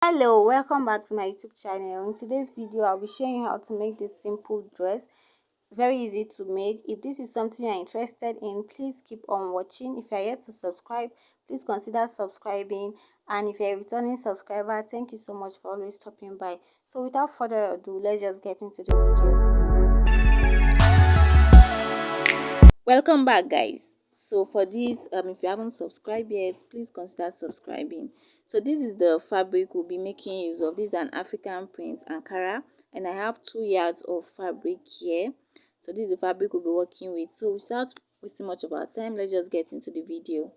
Hello, welcome back to my YouTube channel. In today's video, I'll be showing you how to make this simple dress. Very easy to make. If this is something you're interested in, please keep on watching. If you're yet to subscribe, please consider subscribing. And if you're a returning subscriber, thank you so much for always stopping by. So without further ado, let's just get into the video. Welcome back, guys. So for this, if you haven't subscribed yet, please consider subscribing. So this is the fabric we'll be making use of. This is an African print Ankara, and I have 2 yards of fabric here. So this is the fabric we'll be working with. So without wasting much of our time, let's just get into the video.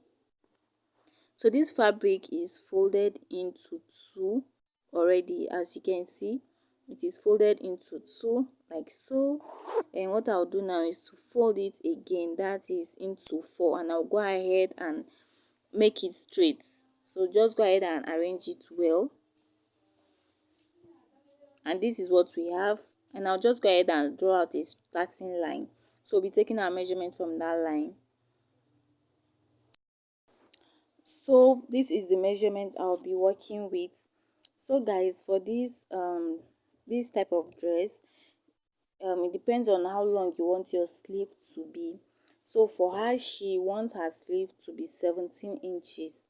So this fabric is folded into 2 already. As you can see, it is folded into 2 like so, and what I'll do now is to fold it again, that is into 4, and I'll go ahead and make it straight. So just go ahead and arrange it well, and this is what we have. And I'll just go ahead and draw out a starting line. So we'll be taking our measurement from that line. So this is the measurement I'll be working with. So guys, for this type of dress, it depends on how long you want your sleeve to be. So for her, she wants her sleeve to be 17 inches.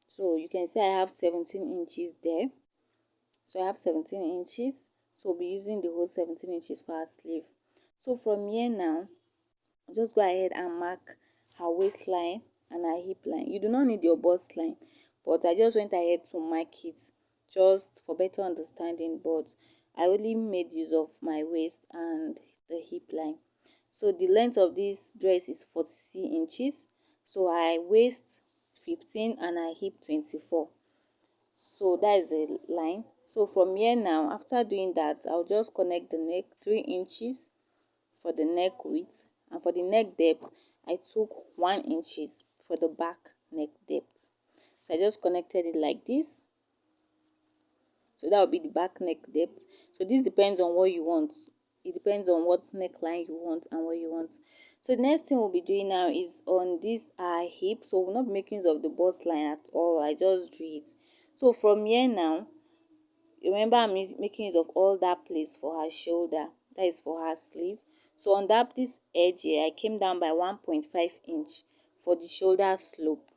So you can see I have 17 inches there. So I have 17 inches. So we'll be using the whole 17 inches for her sleeve. So from here now, just go ahead and mark her waistline and her hip line. You do not need your bust line, but I just went ahead to mark it just for better understanding. But I only made use of my waist and the hip line. So the length of this dress is 40 inches. So I waist 15 and I hip 24. So that is the line. So from here now, after doing that, I'll just connect the neck 3 inches for the neck width, and for the neck depth I took 1 inches for the back neck depth. So I just connected it like this. So that will be the back neck depth. So this depends on what you want. It depends on what neckline you want and what you want. So the next thing we'll be doing now is on this hip. So we'll not be making use of the bust line at all. I just drew it. So from here now, remember I'm making use of all that place for her shoulder. That is for her sleeve. So on this edge here, I came down by 1.5 inch for the shoulder slope.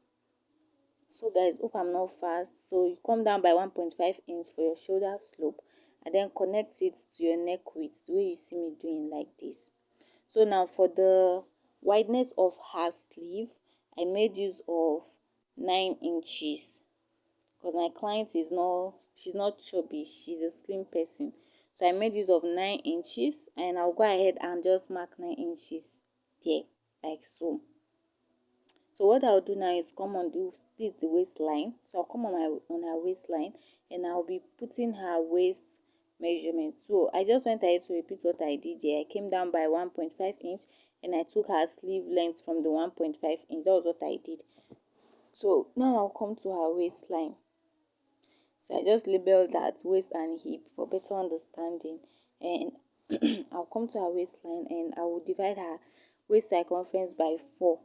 So guys, hope I'm not fast. So you come down by 1.5 inch for your shoulder slope, and then connect it to your neck width the way you see me doing like this. So now for the wideness of her sleeve, I made use of 9 inches because my client she's not chubby, she's a slim person. So I made use of 9 inches, and I'll go ahead and just mark 9 inches there like so. So what I'll do now is come on this is the waistline. So I'll come on her waistline, and I'll be putting her waist measurement. So I just went ahead to repeat what I did here. I came down by 1.5 inch, and I took her sleeve length from the 1.5 inch. That was what I did. So now I'll come to her waistline. So I just labeled that waist and hip for better understanding, and I'll come to her waistline and I will divide her waist circumference by 4,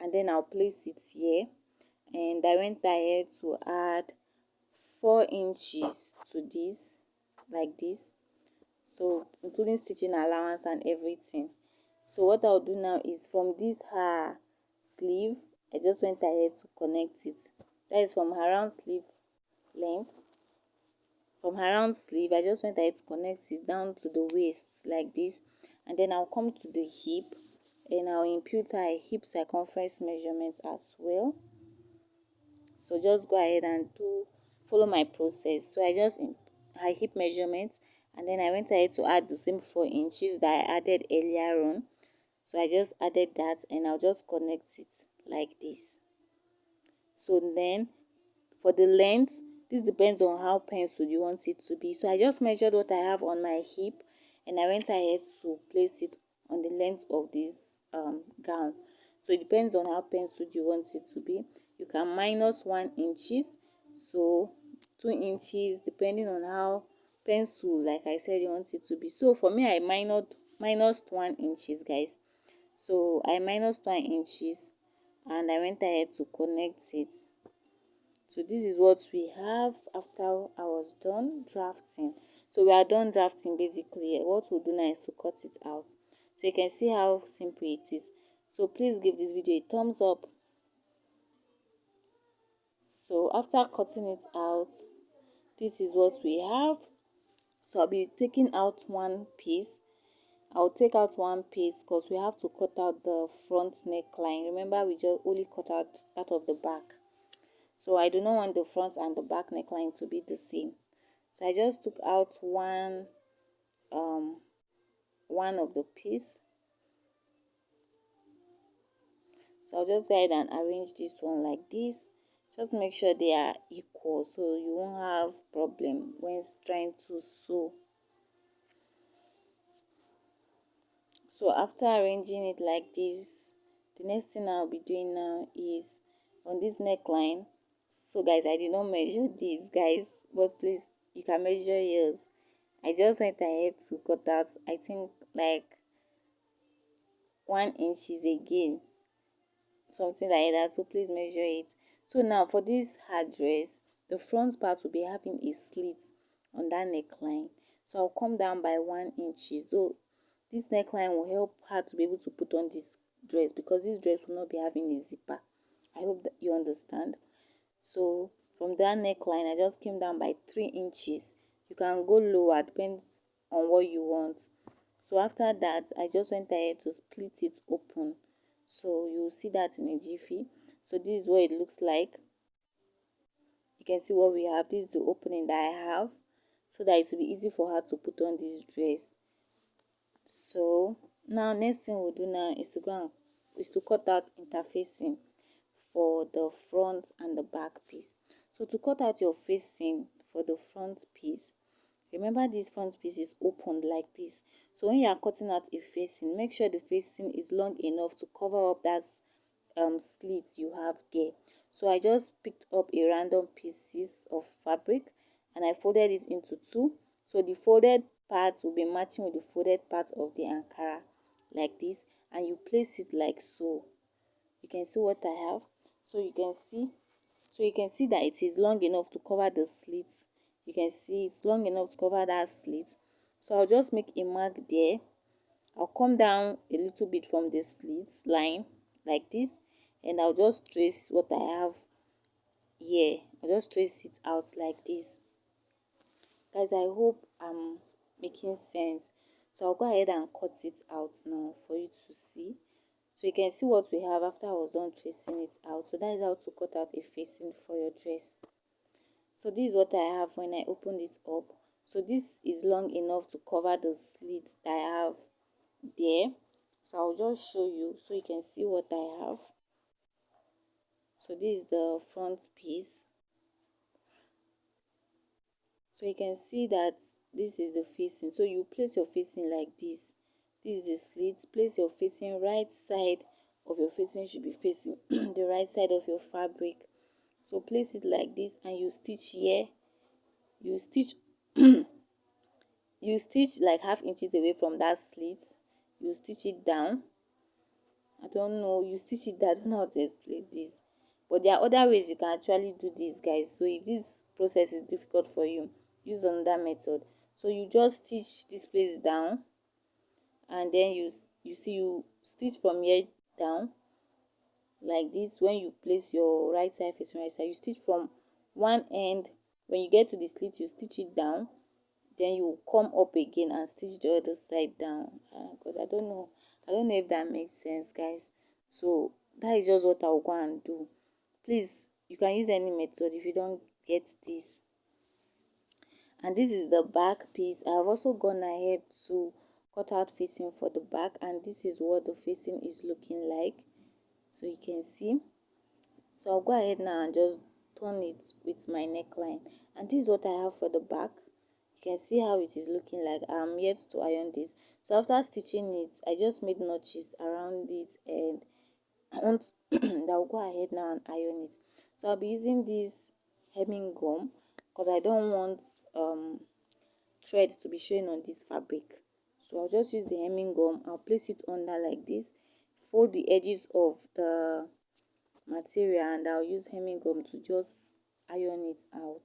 and then I'll place it here, and I went ahead to add 4 inches to this like this, so including stitching allowance and everything. So what I'll do now is from this her sleeve, I just went ahead to connect it. That is from her round sleeve length. From her round sleeve, I just went ahead to connect it down to the waist like this, and then I'll come to the hip and I'll impute her hip circumference measurement as well. So just go ahead and follow my process. So I just her hip measurement, and then I went ahead to add the same 4 inches that I added earlier on. So I just added that, and I'll just connect it like this. So then for the length, this depends on how penciled you want it to be. So I just measured what I have on my hip, and I went ahead to place it on the length of this gown. So it depends on how penciled you want it to be. You can minus 1 inches, so 2 inches, depending on how pencil, like I said, you want it to be. So for me, I minus 1 inches, guys. So I minus 1 inches, and I went ahead to connect it So this is what we have after I was done drafting. So we are done drafting basically. What we'll do now is to cut it out. So you can see how simple it is. So please give this video a thumbs up. So after cutting it out, this is what we have. So I'll be taking out one piece. I'll take out one piece because we have to cut out the front neckline. Remember, we just only cut out part of the back. So I do not want the front and the back neckline to be the same. So I just took out one of the piece. So I'll just go ahead and arrange this one like this. Just make sure they are equal so you won't have problem when trying to sew. So after arranging it like this, the next thing I'll be doing now is on this neckline. So guys, I did not measure this, guys, but please, you can measure yours. I just went ahead to cut out, I think, like 1 inches again, something like that. So please measure it. So now for this hard dress, the front part will be having a slit on that neckline. So I'll come down by 1 inches. So this neckline will help her to be able to put on this dress because this dress will not be having a zipper. I hope that you understand. So from that neckline, I just came down by 3 inches. You can go lower, depends on what you want. So after that, I just went ahead to split it open. So you'll see that in a jiffy. So this is what it looks like. You can see what we have. This is the opening that I have, so that it will be easy for her to put on this dress. So now next thing we'll do now is to cut out interfacing for the front and the back piece. So to cut out your facing for the front piece, remember this front piece is opened like this. So when you are cutting out a facing, make sure the facing is long enough to cover up that slit you have there. So I just picked up a random pieces of fabric and I folded it into two. So the folded part will be matching with the folded part of the Ankara like this, and you place it like so. You can see what I have. So you can see that it is long enough to cover the slit. You can see it's long enough to cover that slit. So I'll just make a mark there. I'll come down a little bit from the slit line like this, and I'll just trace what I have here. I'll just trace it out like this. Guys, I hope I'm making sense. So I'll go ahead and cut it out now for you to see. So you can see what we have after I was done tracing it out. So that is how to cut out a facing for your dress. So this is what I have when I opened it up. So this is long enough to cover the slit that I have there. So I'll just show you so you can see what I have. So this is the front piece. So you can see that this is the facing. So you place your facing like this. This is the slit. Place your facing, right side of your facing should be facing the right side of your fabric. So place it like this and you stitch here. You stitch you stitch like half inches away from that slit. You stitch it down. I don't know, you stitch it down. I don't know how to explain this, but there are other ways you can actually do this, guys. So if this process is difficult for you, use another method. So you just stitch this place down, and then you stitch from here down like this. When you place your right side facing right side, you stitch from one end. When you get to the slit, you stitch it down, then you come up again and stitch the other side down. God, I don't know if that makes sense, guys. So that is just what I'll go and do. Please, you can use any method if you don't get this. And this is the back piece. I have also gone ahead to cut out facing for the back, and this is what the facing is looking like. So you can see. So I'll go ahead now and just turn it with my neckline, and this is what I have for the back. You can see how it is looking like. I'm yet to iron this. So after stitching it, I just made notches around it, and I'll go ahead now and iron it. So I'll be using this hemming gum because I don't want thread to be showing on this fabric. So I'll just use the hemming gum. I'll place it under like this, fold the edges of the material, and I'll use hemming gum to just iron it out.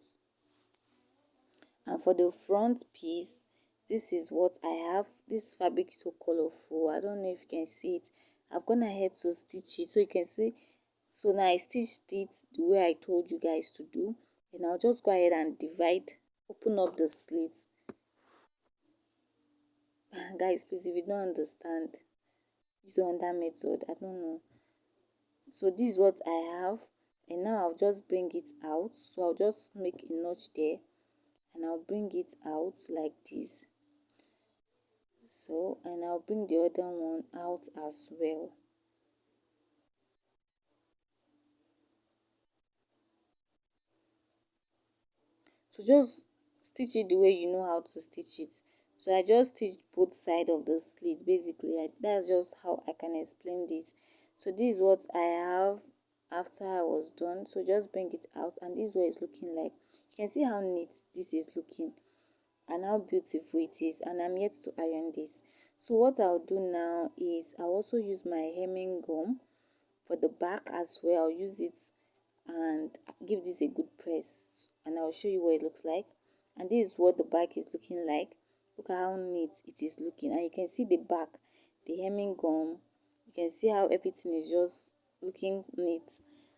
And for the front piece, this is what I have. This fabric is so colorful. I don't know if you can see it. I've gone ahead to stitch it so you can see. So now I stitched it the way I told you guys to do, and I'll just go ahead and divide, open up the slits. Guys, please, if you don't understand, use under method. I don't know. So this is what I have, and now I'll just bring it out. So I'll just make a notch there, and I'll bring it out like this. So, and I'll bring the other one out as well. So just stitch it the way you know how to stitch it. So I just stitched both sides of the slit basically. That's just how I can explain this. So this is what I have after I was done. So just bring it out, and this is what it's looking like. You can see how neat this is looking and how beautiful it is, and I'm yet to iron this. So what I'll do now is I'll also use my hemming gum for the back as well. I'll use it and give this a good press, and I'll show you what it looks like. And this is what the back is looking like. Look at how neat it is looking, and you can see the back, the hemming gum. You can see how everything is just looking neat.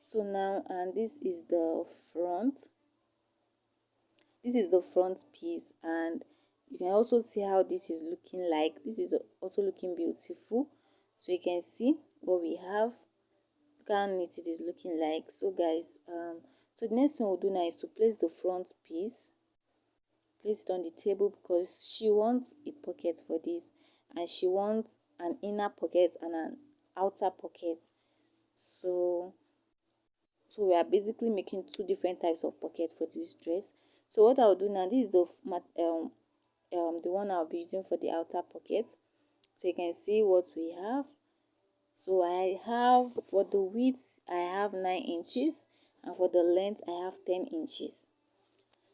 So now, and this is the front. This is the front piece, and you can also see how this is looking like. This is also looking beautiful. So you can see what we have. Look how neat it is looking like. So guys, so the next thing we'll do now is to place the front piece. Place it on the table because she wants a pocket for this, and she wants an inner pocket and an outer pocket. So we are basically making two different types of pocket for this dress. So what I'll do now, this is the one I'll be using for the outer pocket. So you can see what we have. So I have, for the width I have 9 inches, and for the length I have 10 inches,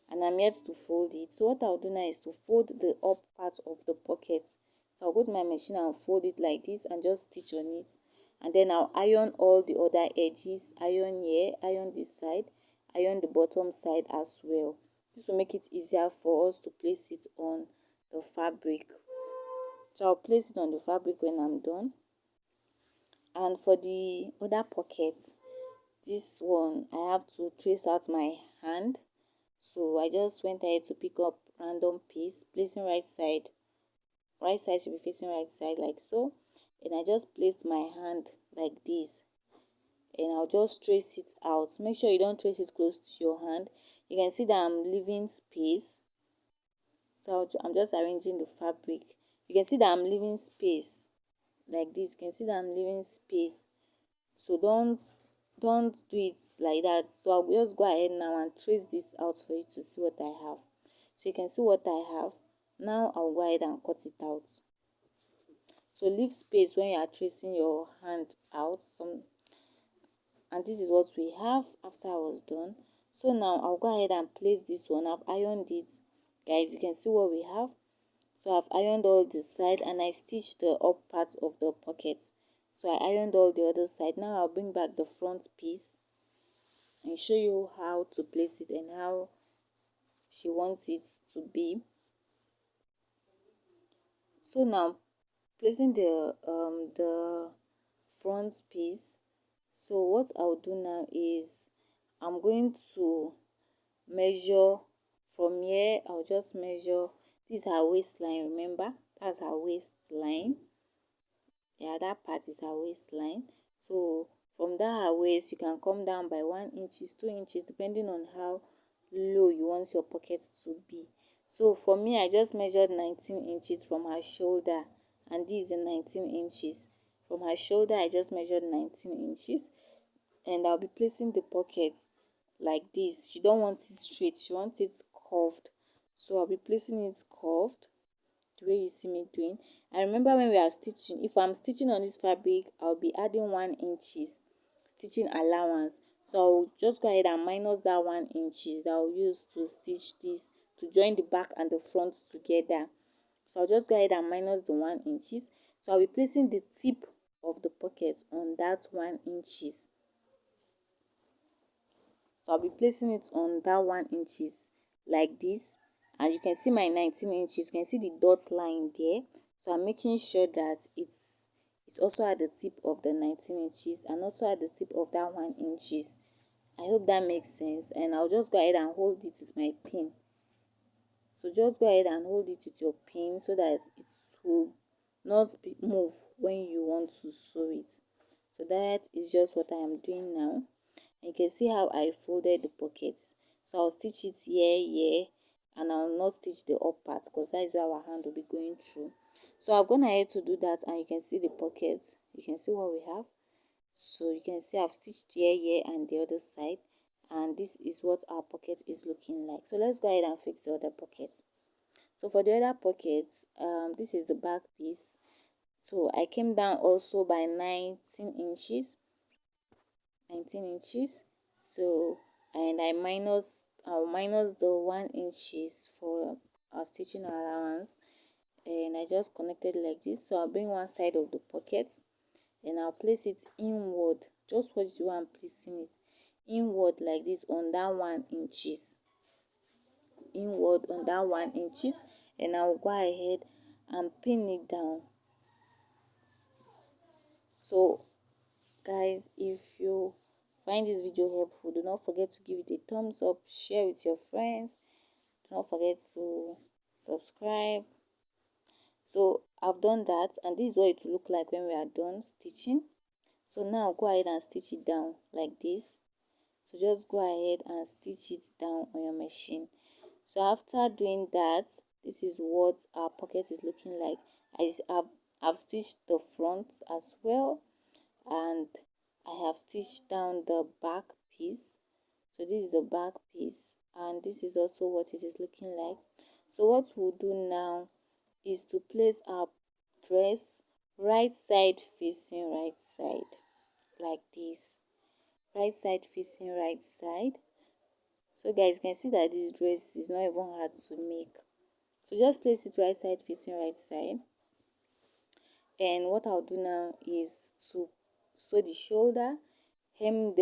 and I'm yet to fold it. So what I'll do now is to fold the up part of the pocket. So I'll go to my machine and fold it like this and just stitch on it, and then I'll iron all the other edges. Iron here, iron this side, iron the bottom side as well. This will make it easier for us to place it on the fabric. So I'll place it on the fabric when I'm done. And for the other pocket, this one I have to trace out my hand. So I just went ahead to pick up random piece, placing right side should be facing right side like so, and I just placed my hand like this, and I'll just trace it out. Make sure you don't trace it close to your hand. You can see that I'm leaving space, so I'm just arranging the fabric. You can see that I'm leaving space like this. You can see that I'm leaving space, so don't do it like that. So I'll just go ahead now and trace this out for you to see what I have. So you can see what I have. Now I'll go ahead and cut it out. So leave space when you are tracing your hand out. And this is what we have after I was done. So now I'll go ahead and place this one. I've ironed it, guys. You can see what we have. So I've ironed all the side, and I stitched the up part of the pocket. So I ironed all the other side. Now I'll bring back the front piece and show you how to place it and how she wants it to be. So now, placing the front piece. So what I'll do now is I'm going to measure from here. I'll just measure. This is her waistline, remember? That's her waistline. Yeah, that part is her waistline. So from that her waist, you can come down by 1 inches, 2 inches, depending on how low you want your pocket to be. So for me, I just measured 19 inches from her shoulder, and this is 19 inches. From her shoulder, I just measured 19 inches, and I'll be placing the pocket like this. She don't want it straight, she wants it curved. So I'll be placing it curved the way you see me doing. And remember, when we are stitching, if I'm stitching on this fabric, I'll be adding 1 inches stitching allowance. So I'll just go ahead and minus that 1 inches that I'll use to stitch this, to join the back and the front together. So I'll just go ahead and minus the 1 inches. So I'll be placing the tip of the pocket on that 1 inches. So I'll be placing it on that 1 inches like this, and you can see my 19 inches. You can see the dot line there. So I'm making sure that it's also at the tip of the 19 inches and also at the tip of that 1 inches. I hope that makes sense. And I'll just go ahead and hold it with my pin. So just go ahead and hold it with your pin so that it will not move when you want to sew it. So that is just what I am doing now. And you can see how I folded the pockets. So I'll stitch it here, and I'll not stitch the up part because that is where our hand will be going through. So I've gone ahead to do that, and you can see the pockets. You can see what we have. So you can see I've stitched here and the other side, and this is what our pocket is looking like. So let's go ahead and fix the other pocket. So for the other pocket, this is the back piece. So I came down also by 19 inches. So, and I'll minus the 1 inches for our stitching allowance, and I just connected like this. So I'll bring one side of the pocket and I'll place it inward. Just watch the way I'm placing it inward like this on that 1 inches, inward on that 1 inches, and I'll go ahead and pin it down. So guys, if you find this video helpful, do not forget to give it a thumbs up, share with your friends, do not forget to subscribe. So I've done that, and this is what it will look like when we are done stitching. So now go ahead and stitch it down like this. So just go ahead and stitch it down on your machine. So after doing that, this is what our pocket is looking like. I've stitched the front as well, and I have stitched down the back piece. So this is the back piece, and this is also what it is looking like. So what we'll do now is to place our dress right side facing right side like this, right side facing right side. So guys, you can see that this dress is not even hard to make. So just place it right side facing right side. And what I'll do now is to sew the shoulder, hem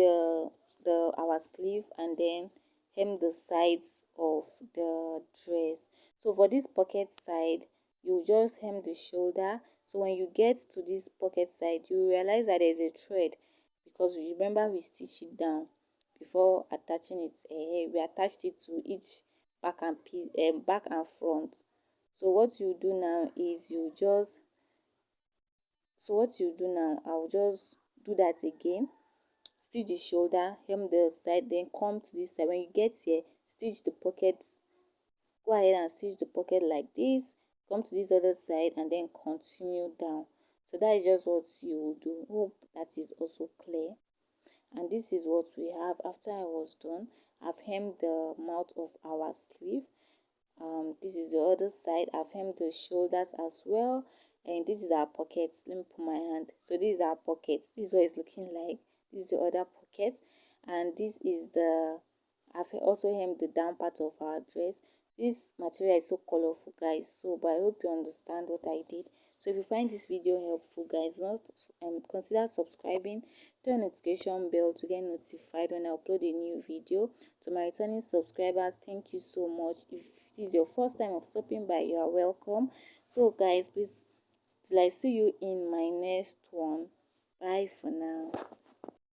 our sleeve, and then hem the sides of the dress. So for this pocket side, you just hem the shoulder. So when you get to this pocket side, you realize that there's a thread, because you remember we stitched it down before attaching it. We attached it to each back and front. So what you do now is I'll just do that again. Stitch the shoulder, hem the side, then come to this side. When you get here, stitch the pockets. Go ahead and stitch the pocket like this. Come to this other side and then continue down. So that is just what you will do. Hope that is also clear. And this is what we have after I was done. I've hemmed the mouth of our sleeve. This is the other side. I've hemmed the shoulders as well, and this is our pockets. Let me put my hand. So this is our pockets. This is what it's looking like. This is the other pocket, and this is the I've also hemmed the down part of our dress. This material is so colorful, guys, so but I hope you understand what I did. So if you find this video helpful, guys, not consider subscribing, turn notification bell to get notified when I upload a new video. To my returning subscribers, thank you so much. If this is your first time of stopping by, you are welcome. So guys, please, till I see you in my next one. Bye for now.